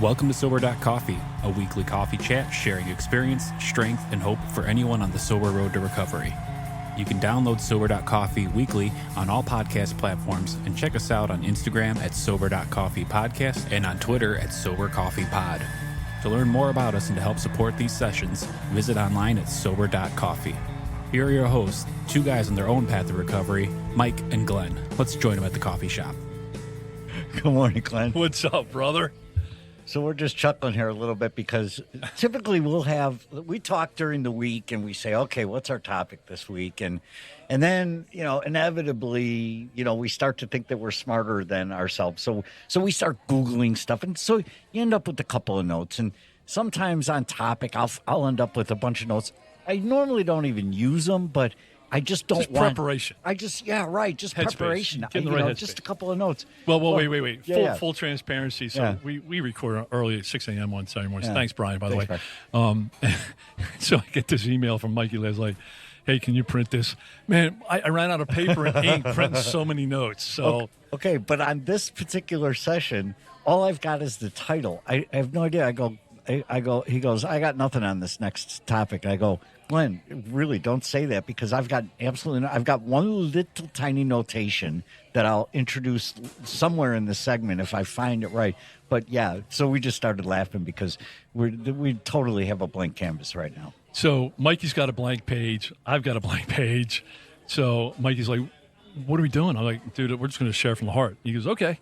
Welcome to Sober.Coffee, a weekly coffee chat sharing experience, strength, and hope for anyone on the sober road to recovery. You can download Sober.Coffee weekly on all podcast platforms and check us out on Instagram at Sober.Coffee Podcast and on Twitter at Sober.Coffee Pod. To learn more about us and to help support these sessions, visit online at Sober.Coffee. Here are your hosts, two guys on their own path to recovery, Mike and Glenn. Let's join them at the coffee shop. Good morning, Glenn. What's up, brother? So we're just chuckling here a little bit because typically we talk during the week and we say, okay, what's our topic this week? And then, inevitably, we start to think that we're smarter than ourselves. So we start Googling stuff. And so you end up with a couple of notes. And sometimes on topic, I'll end up with a bunch of notes. I normally don't even use them, but I just don't just want preparation. Just preparation. Just a couple of notes. Well, wait. Yeah. Full transparency. So we record early at 6 a.m. on Saturday mornings. Yeah. Thanks, Brian, by the way. Brian. So I get this email from Mikey last night. Hey, can you print this? Man, I ran out of paper and ink printing so many notes. So okay, but on this particular session, all I've got is the title. I have no idea. I go. He goes, I got nothing on this next topic. I go, Glenn, really don't say that because I've got one little tiny notation that I'll introduce somewhere in the segment if I find it right. But yeah, so we just started laughing because we totally have a blank canvas right now. So Mikey's got a blank page. I've got a blank page. So Mikey's like, what are we doing? I'm like, dude, we're just going to share from the heart. He goes, okay.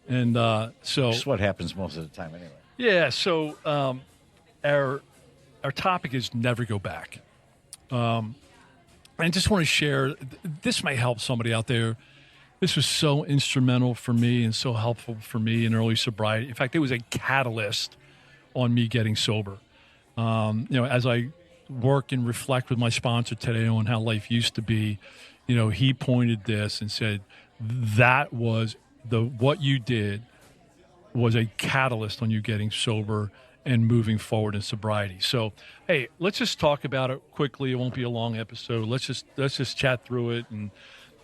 And so That's what happens most of the time anyway. Yeah, so our topic is never go back. I just want to share, this may help somebody out there. This was so instrumental for me and so helpful for me in early sobriety. In fact, it was a catalyst on me getting sober. As I work and reflect with my sponsor today on how life used to be, he pointed this and said, that was what you did was a catalyst on you getting sober and moving forward in sobriety. So, hey, let's just talk about it quickly. It won't be a long episode. Let's just chat through it, and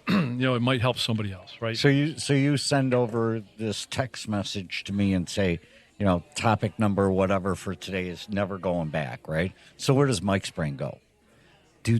it might help somebody else, right? So you send over this text message to me and say, topic number whatever for today is never going back, right? So where does Mike's brain go? Do.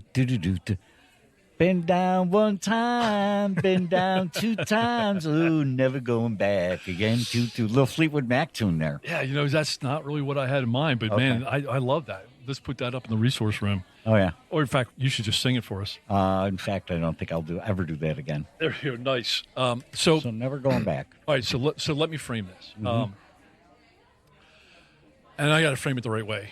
Been down one time, been down two times. Ooh, never going back again. Little Fleetwood Mac tune there. Yeah, that's not really what I had in mind, but Okay. man, I love that. Let's put that up in the resource room. Oh yeah. Or in fact, you should just sing it for us. In fact, I don't think I'll ever do that again. There you go. Nice. So never going back. all right. So let me frame this. Mm-hmm. And I got to frame it the right way.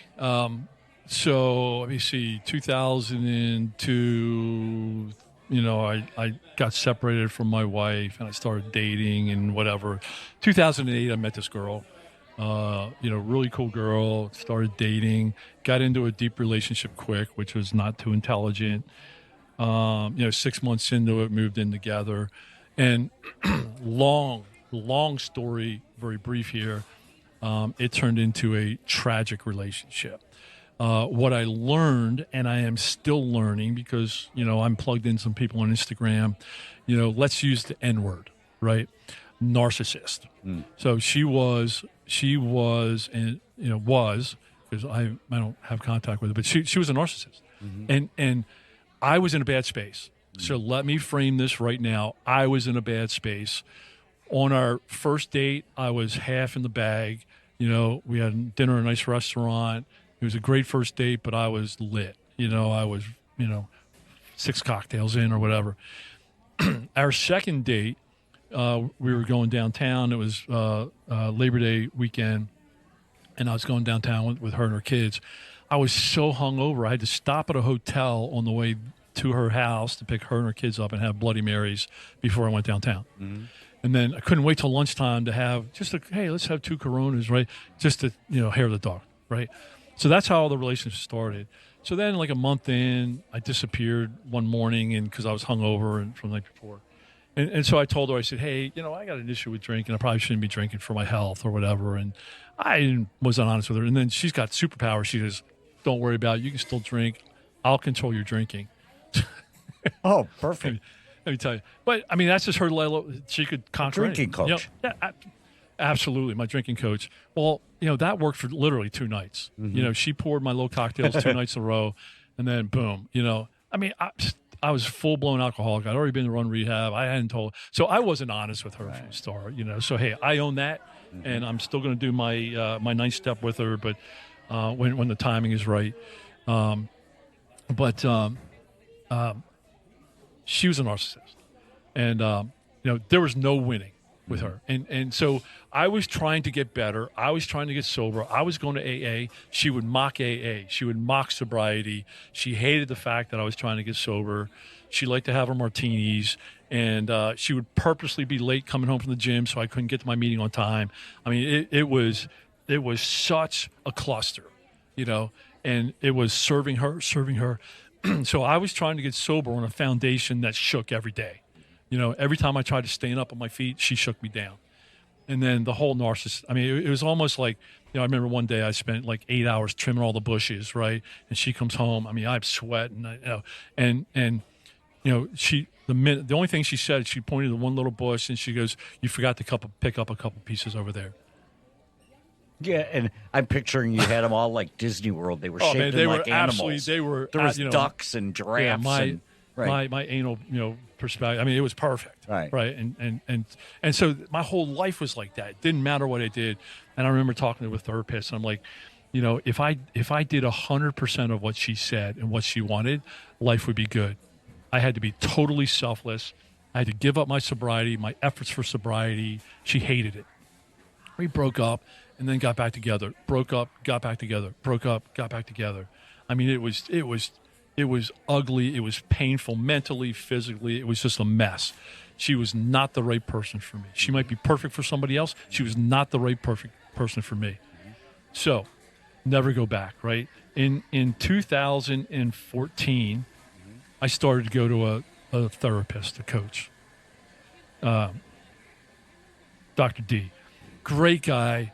So let me see, 2002, I got separated from my wife and I started dating and whatever. 2008, I met this girl, really cool girl, started dating, got into a deep relationship quick, which was not too intelligent. 6 months into it, moved in together. And long story, very brief here, it turned into a tragic relationship. What I learned, and I am still learning because, I'm plugged in some people on Instagram, let's use the N-word, right? Narcissist. Mm. So she was, and, because I don't have contact with her, but she was a narcissist. Mm-hmm. And I was in a bad space. Mm. So let me frame this right now. I was in a bad space. On our first date, I was half in the bag. We had dinner at a nice restaurant. It was a great first date, but I was lit. I was, 6 cocktails in or whatever. Our second date, we were going downtown. It was Labor Day weekend, and I was going downtown with her and her kids. I was so hungover, I had to stop at a hotel on the way to her house to pick her and her kids up and have Bloody Marys before I went downtown. Mm-hmm. And then I couldn't wait till lunchtime to have hey, let's have 2 Coronas, right? Just to, hair the dog, right? So that's how the relationship started. So then, like a month in, I disappeared one morning, and because I was hungover and from the night before, and so I told her, I said, "Hey, I got an issue with drinking. I probably shouldn't be drinking for my health or whatever." And I wasn't honest with her. And then she's got superpowers. She says, "Don't worry about it. You can still drink. I'll control your drinking." Oh, perfect. Let me tell you. But I mean, that's just her level. She could conquer drinking coach. Absolutely, my drinking coach. Well, that worked for literally 2 nights. She poured my little cocktails 2 nights in a row, and then boom. I was full blown alcoholic. I'd already been to run rehab. I hadn't told, so I wasn't honest with her from the start. So hey, I own that, and I'm still going to do my my 9th step with her, but when the timing is right. She was a narcissist, and there was no winning with her. And so I was trying to get better. I was trying to get sober. I was going to AA. She would mock AA. She would mock sobriety. She hated the fact that I was trying to get sober. She liked to have her martinis, and she would purposely be late coming home from the gym so I couldn't get to my meeting on time. I mean, it was such a cluster, and it was serving her. So I was trying to get sober on a foundation that shook every day. Every time I tried to stand up on my feet, she shook me down. And then the whole narcissist, it was almost like, I remember one day I spent like 8 hours trimming all the bushes, right? And she comes home. I'm sweating, she, the only thing she said, she pointed to one little bush and she goes, "You forgot to pick up a couple pieces over there." Yeah, and I'm picturing you had them all like Disney World. They were shaped like animals. They were. There was ducks and giraffes. My anal, perspective. It was perfect. Right. And so my whole life was like that. It didn't matter what I did. And I remember talking to a therapist, and I'm like, if I did 100% of what she said and what she wanted, life would be good. I had to be totally selfless. I had to give up my sobriety, my efforts for sobriety. She hated it. We broke up and then got back together. Broke up, got back together. Broke up, got back together. It was ugly. It was painful mentally, physically. It was just a mess. She was not the right person for me. She might be perfect for somebody else. She was not the right perfect person for me. So, never go back, right? In 2014, I started to go to a therapist, a coach, Dr. D. Great guy.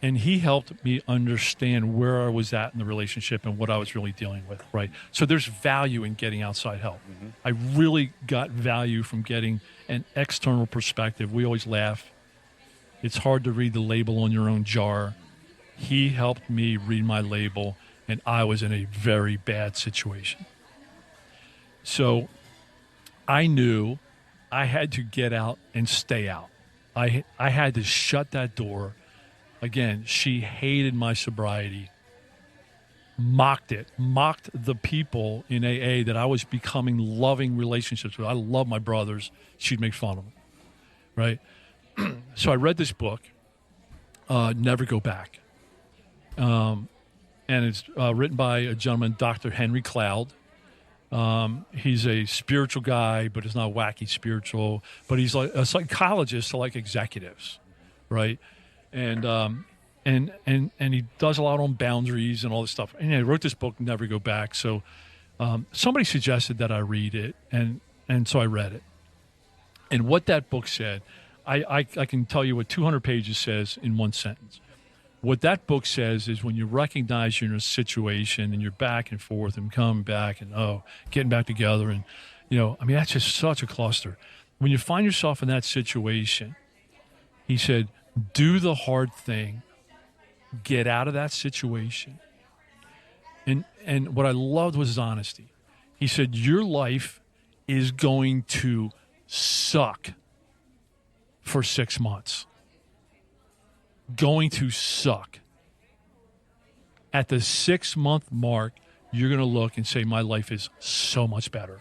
And he helped me understand where I was at in the relationship and what I was really dealing with, right? So there's value in getting outside help. I really got value from getting an external perspective. We always laugh. It's hard to read the label on your own jar. He helped me read my label, and I was in a very bad situation. So I knew I had to get out and stay out. I had to shut that door. Again, she hated my sobriety, mocked the people in AA that I was becoming loving relationships with. I love my brothers. She'd make fun of them, right? So I read this book, Never Go Back. And it's written by a gentleman, Dr. Henry Cloud. He's a spiritual guy, but it's not wacky spiritual. But he's like a psychologist to like executives, right? And he does a lot on boundaries and all this stuff. And I wrote this book, Never Go Back. So somebody suggested that I read it, and so I read it. And what that book said, I can tell you what 200 pages says in one sentence. What that book says is when you recognize you're in a situation and you're back and forth and coming back and getting back together, and that's just such a cluster. When you find yourself in that situation, he said, do the hard thing, get out of that situation. And what I loved was his honesty. He said, your life is going to suck for 6 months. Going to suck. At the 6-month mark, you're going to look and say, my life is so much better.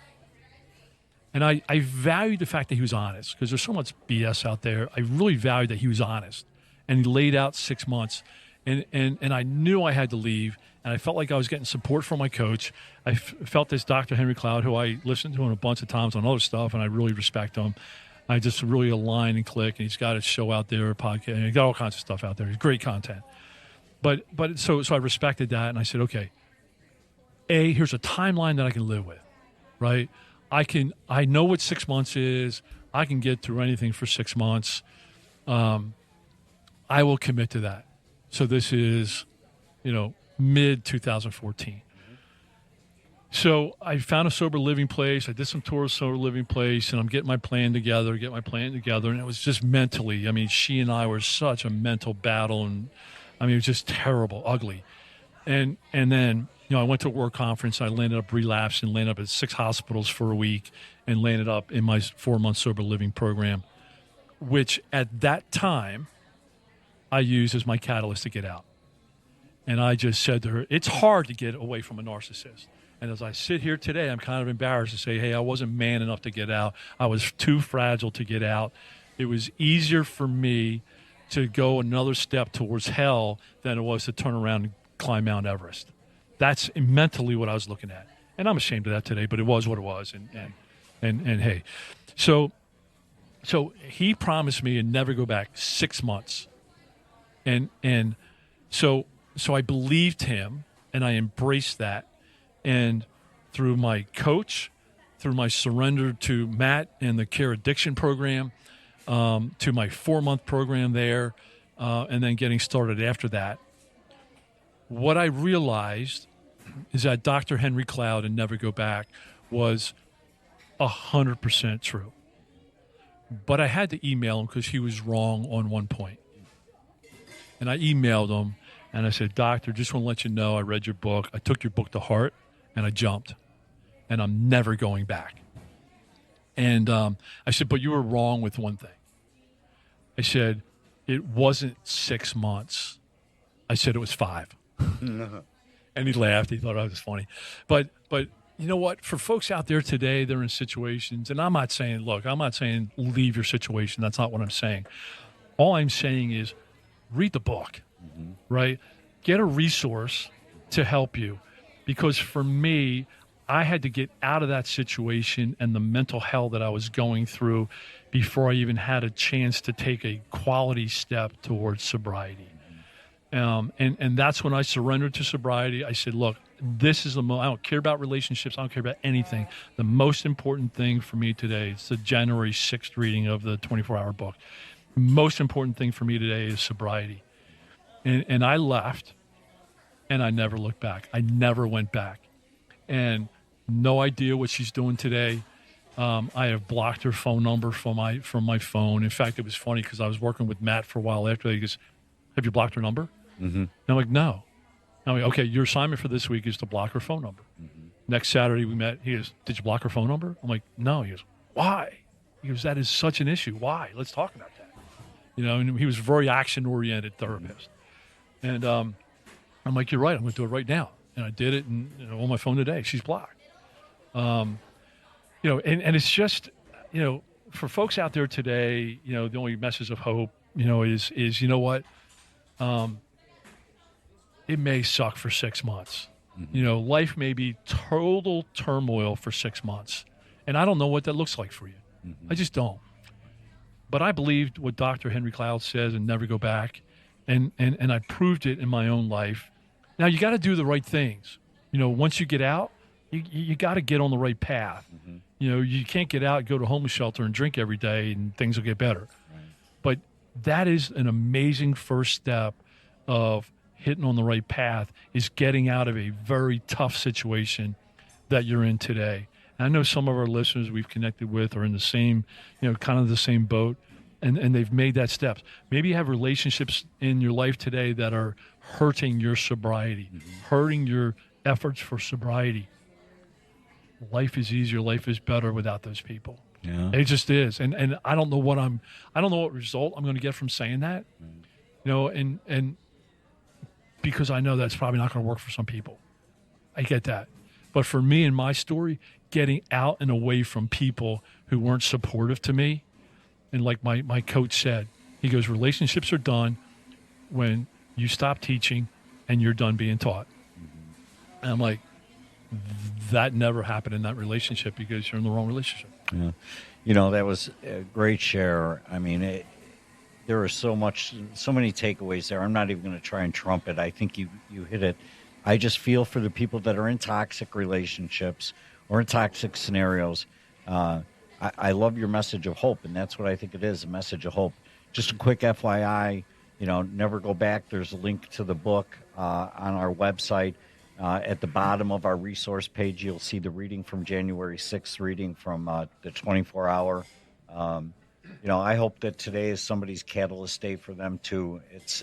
And I valued the fact that he was honest, because there's so much BS out there. I really valued that he was honest. And he laid out 6 months. And I knew I had to leave. And I felt like I was getting support from my coach. I felt this Dr. Henry Cloud, who I listened to him a bunch of times on other stuff, and I really respect him. I just really align and click. And he's got a show out there, a podcast, and he's got all kinds of stuff out there. He's great content. But so I respected that, and I said, okay, here's a timeline that I can live with, right? I know what 6 months is. I can get through anything for 6 months. I will commit to that. So this is, mid 2014. So I found a sober living place. I did some tours of sober living place, and I'm getting my plan together. And it was just mentally. I mean, she and I were such a mental battle, and I mean, it was just terrible, ugly. And then, I went to a work conference. I landed up relapsing, landed up at 6 hospitals for a week, and landed up in my 4-month sober living program, which at that time I used as my catalyst to get out. And I just said to her, it's hard to get away from a narcissist. And as I sit here today, I'm kind of embarrassed to say, hey, I wasn't man enough to get out. I was too fragile to get out. It was easier for me to go another step towards hell than it was to turn around and climb Mount Everest. That's mentally what I was looking at. And I'm ashamed of that today, but it was what it was. And hey, so he promised me to never go back 6 months. And so I believed him, and I embraced that. And through my coach, through my surrender to Matt and the Care Addiction program, to my 4-month program there, and then getting started after that, what I realized is that Dr. Henry Cloud and Never Go Back was 100% true. But I had to email him because he was wrong on one point. And I emailed him, and I said, Doctor, just want to let you know I read your book. I took your book to heart. And I jumped, and I'm never going back. And I said, but you were wrong with one thing. I said, it wasn't 6 months. I said it was 5. And he laughed. He thought I was funny. But you know what? For folks out there today, they're in situations, and I'm not saying leave your situation. That's not what I'm saying. All I'm saying is read the book, right? Get a resource to help you. Because for me, I had to get out of that situation and the mental hell that I was going through before I even had a chance to take a quality step towards sobriety. And that's when I surrendered to sobriety. I said, look, this is I don't care about relationships. I don't care about anything. The most important thing for me today is the January 6th reading of the 24-hour book. The most important thing for me today is sobriety. And I left. And I never looked back. I never went back. And no idea what she's doing today. I have blocked her phone number from my phone. In fact, it was funny because I was working with Matt for a while after that. He goes, have you blocked her number? Mm-hmm. And I'm like, no. I'm like, okay, your assignment for this week is to block her phone number. Mm-hmm. Next Saturday we met. He goes, did you block her phone number? I'm like, no. He goes, why? He goes, that is such an issue. Why? Let's talk about that. And he was a very action-oriented therapist. And I'm like, you're right. I'm going to do it right now. And I did it, and on my phone today, she's blocked. And it's just, for folks out there today, the only message of hope, is you know what? It may suck for 6 months. Mm-hmm. Life may be total turmoil for 6 months. And I don't know what that looks like for you. Mm-hmm. I just don't. But I believed what Dr. Henry Cloud says and never go back. And I proved it in my own life. Now, you got to do the right things. Once you get out, you got to get on the right path. Mm-hmm. You can't get out, go to a homeless shelter and drink every day and things will get better. Right. But that is an amazing first step of hitting on the right path, is getting out of a very tough situation that you're in today. And I know some of our listeners we've connected with are in the same, kind of the same boat. And they've made that step. Maybe you have relationships in your life today that are hurting your sobriety, hurting your efforts for sobriety. Life is easier, life is better without those people. Yeah. It just is. And I don't know what result I'm going to get from saying that. And because I know that's probably not going to work for some people. I get that. But for me and my story, getting out and away from people who weren't supportive to me, and like my coach said, he goes, relationships are done when you stop teaching and you're done being taught. Mm-hmm. And I'm like, that never happened in that relationship because you're in the wrong relationship. Yeah. That was a great share. I mean, there are so many takeaways there. I'm not even going to try and trump it. I think you hit it. I just feel for the people that are in toxic relationships or in toxic scenarios. I love your message of hope, and that's what I think it is, a message of hope. Just a quick FYI, Never Go Back. There's a link to the book on our website. At the bottom of our resource page, you'll see the reading from January 6th, reading from the 24-hour. I hope that today is somebody's catalyst day for them too.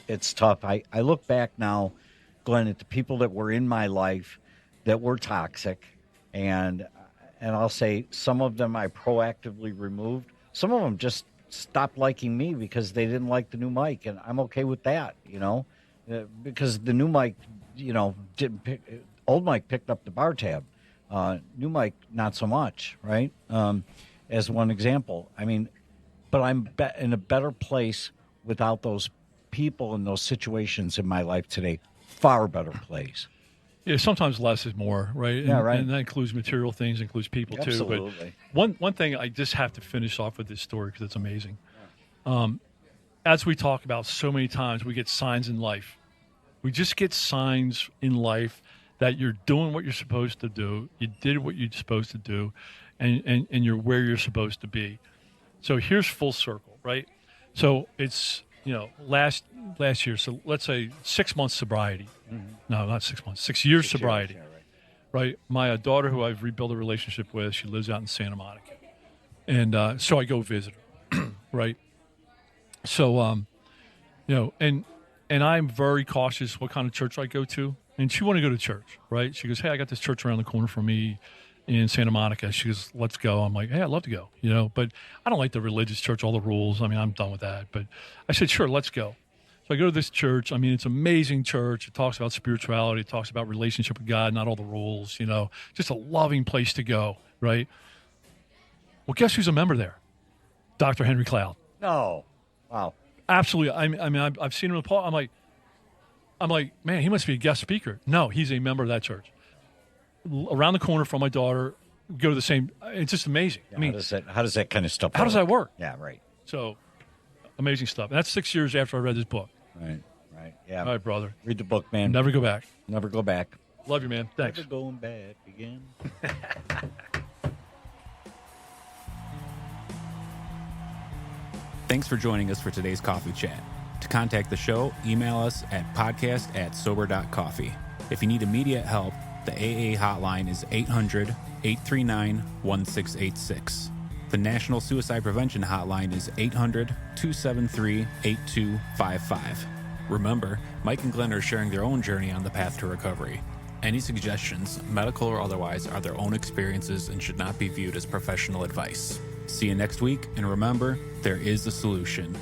It's tough. I look back now, Glenn, at the people that were in my life that were toxic, and I'll say some of them I proactively removed. Some of them just stopped liking me because they didn't like the new mic, and I'm okay with that, because the new mic, didn't pick. Old mic picked up the bar tab, new mic not so much, right? As one example, but I'm in a better place without those people and those situations in my life today. Far better place. Yeah, sometimes less is more, right? Yeah, right. And that includes material things, includes people Absolutely. too. But one thing I just have to finish off with this story because it's amazing. As we talk about so many times, we get signs in life. We just get signs in life that you're doing what you're supposed to do. You did what you're supposed to do, and you're where you're supposed to be. So here's full circle, right? So it's, last year, so let's say 6 months sobriety. Mm-hmm. No, not 6 months, 6 years sobriety. Years, right? My daughter, who I've rebuilt a relationship with, she lives out in Santa Monica. And so I go visit her, right? So, and I'm very cautious what kind of church I go to. And she wanted to go to church, right? She goes, hey, I got this church around the corner from me in Santa Monica. She goes, let's go. I'm like, hey, I'd love to go, but I don't like the religious church, all the rules. I'm done with that. But I said, sure, let's go. So I go to this church. It's an amazing church. It talks about spirituality. It talks about relationship with God, not all the rules, just a loving place to go, right? Well, guess who's a member there? Dr. Henry Cloud. No. Wow. Absolutely. I've seen him in the Paul. I'm like, man, he must be a guest speaker. No, he's a member of that church. Around the corner from my daughter, go to the same. It's just amazing. Yeah, how does that kind of stuff work? How does that work? Yeah, right. So, amazing stuff. And that's 6 years after I read this book. Right. Yeah. All right, brother. Read the book, man. Never go back. Never go back. Love you, man. Thanks. Never going back again. Thanks for joining us for today's coffee chat. To contact the show, email us at podcast@sober.coffee. If you need immediate help, the AA hotline is 800-839-1686. The National Suicide Prevention Hotline is 800-273-8255. Remember, Mike and Glenn are sharing their own journey on the path to recovery. Any suggestions, medical or otherwise, are their own experiences and should not be viewed as professional advice. See you next week, and remember, there is a solution.